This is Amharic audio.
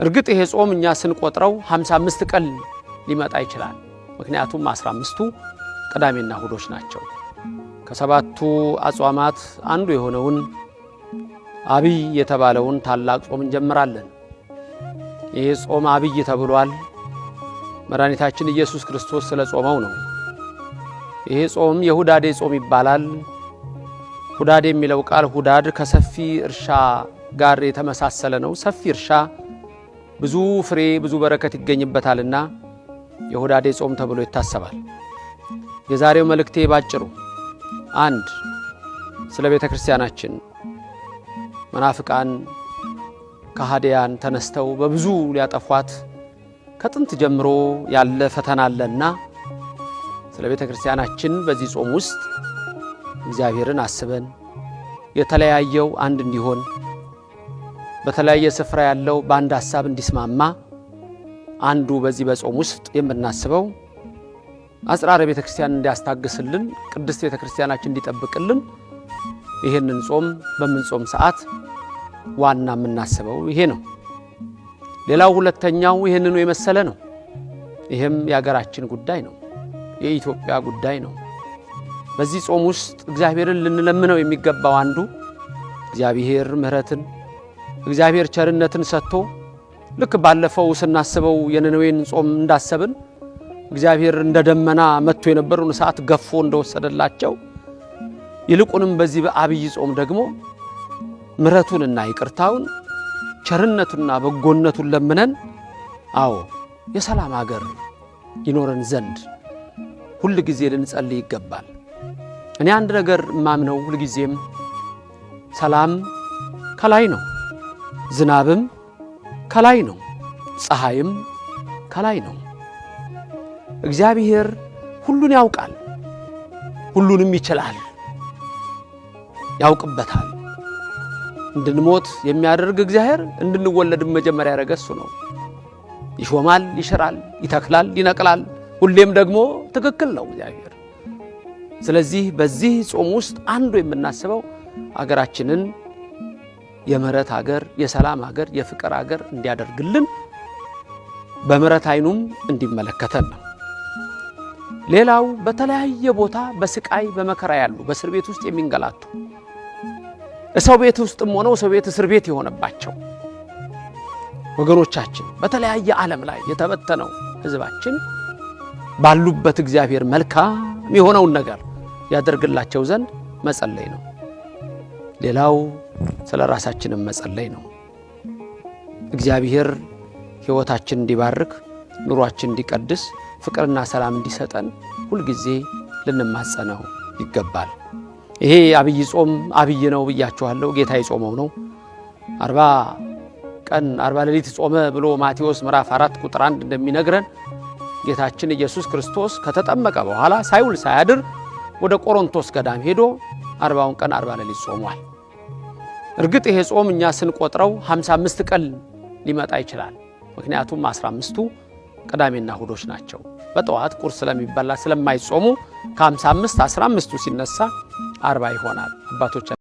እርግጥ ይሄ ጾም እኛ ስንቆጥረው 55 ቀን ሊመጣ ይችላል። ምክንያቱም 15ቱ ቅዳሜና እሁዶች ናቸው። ከሰባቱ አጽዋማት አንዱ የሆነውን አብይ የተባለውን ታላቅ ጾም እንጀምራለን። ይሄ ጾም አብይ ተብሏል። መድኃኒታችን ኢየሱስ ክርስቶስ ስለ ጾመው ነው። ይሄ ጾም የሁዳዴ ጾም ይባላል። ሁዳዴ የሚለው ቃል ሁዳድ ከሰፊ እርሻ ጋር የተመሳሰለ ነው። ሰፊ እርሻ ብዙ ፍሬ ብዙ በረከት ይገኝበታልና የሁዳዴ ጾም ተብሎ ይታሰባል። የዛሬው መልእክቴ ባጭሩ አንድ ስለ ቤተ ክርስቲያናችን መናፍቃን ከሃዲያን ተነስተው በብዙ ሊያጠፏት ከጥንት ጀምሮ ያለ ፈተና አለና ስለ ቤተ ክርስቲያናችን በዚህ ጾም ውስጥ እግዚአብሔርን አስበን የተለያየው አንድ እንዲሆን በተለያየ ስፍራ ያለው በአንድ ሐሳብ እንዲስማማ አንዱ በዚህ በጾም ውስጥ የምናስበው አጽራረ ቤተ ክርስቲያን እንዲያስታግስልን ቅድስት ቤተ ክርስቲያናችን እንዲጠብቅልን ይሄንን ጾም በመንጾም ሰዓት ዋና የምናስበው ይሄ ነው። ሌላው ሁለተኛው ይሄንኑ የመሰለ ነው። ይሄም የሀገራችን ጉዳይ ነው። የኢትዮጵያ ጉዳይ ነው። በዚህ ጾም ውስጥ እግዚአብሔርን ልንለምነው የሚገባው አንዱ እግዚአብሔር ምሕረትን እግዚአብሔር ቸርነትን ሰጥቶ ልክ ባለፈው ስናስበው የነነዌን ጾም እንዳሰብን እግዚአብሔር እንደ ደመና መጥቶ የነበረውን ሰዓት ገፎ እንደወሰደላቸው ይልቁንም በዚህ በአብይ ጾም ደግሞ ምሕረቱንና ይቅርታውን ቸርነቱንና በጎነቱን ለምነን አዎ የሰላም ሀገር ይኖረን ዘንድ ሁሉ ጊዜ ልንጸልይ ይገባል። እኔ አንድ ነገር ማምነው ሁሉ ጊዜም ሰላም ከላይ ነው፣ ዝናብም ከላይ ነው፣ ፀሐይም ከላይ ነው። እግዚአብሔር ሁሉን ያውቃል፣ ሁሉንም ይችላል፣ ያውቅበታል። እንድንሞት የሚያደርግ እግዚአብሔር እንድንወለድም መጀመሪያ ያደረገ እሱ ነው። ይሾማል፣ ይሽራል፣ ይተክላል፣ ይነቅላል። ሁሌም ደግሞ ትክክል ነው እግዚአብሔር። ስለዚህ በዚህ ጾም ውስጥ አንዱ የምናስበው አገራችንን የምሕረት ሀገር፣ የሰላም ሀገር፣ የፍቅር ሀገር እንዲያደርግልን በምሕረት አይኑም እንዲመለከተን ነው። ሌላው በተለያየ ቦታ በስቃይ በመከራ ያሉ በእስር ቤት ውስጥ የሚንገላቱ ሰው ቤት ውስጥም ሆነው ሰው ቤት እስር ቤት የሆነባቸው ወገኖቻችን በተለያየ ዓለም ላይ የተበተነው ሕዝባችን ባሉበት እግዚአብሔር መልካም የሆነውን ነገር ያደርግላቸው ዘንድ መጸለይ ነው። ሌላው ስለ ራሳችንም መጸለይ ነው። እግዚአብሔር ሕይወታችን እንዲባርክ ኑሯችን እንዲቀድስ ፍቅርና ሰላም እንዲሰጠን ሁሉ ጊዜ ልንማጸነው ይገባል። ይሄ አብይ ጾም አብይ ነው ብያችኋለሁ። ጌታ የጾመው ነው። 40 ቀን 40 ሌሊት ጾመ ብሎ ማቴዎስ ምዕራፍ 4 ቁጥር 1 እንደሚነግረን ጌታችን ኢየሱስ ክርስቶስ ከተጠመቀ በኋላ ሳይውል ሳያድር ወደ ቆሮንቶስ ገዳም ሄዶ 40 ቀን 40 ሌሊት ጾሟል። እርግጥ ይሄ ጾም እኛ ስንቆጥረው 55 ቀን ሊመጣ ይችላል። ምክንያቱም 15ቱ ቅዳሜና እሁዶች ናቸው። በጠዋት ቁርስ ስለሚበላ ስለማይጾሙ ከ55 15ቱ ሲነሳ 40 ይሆናል። አባቶች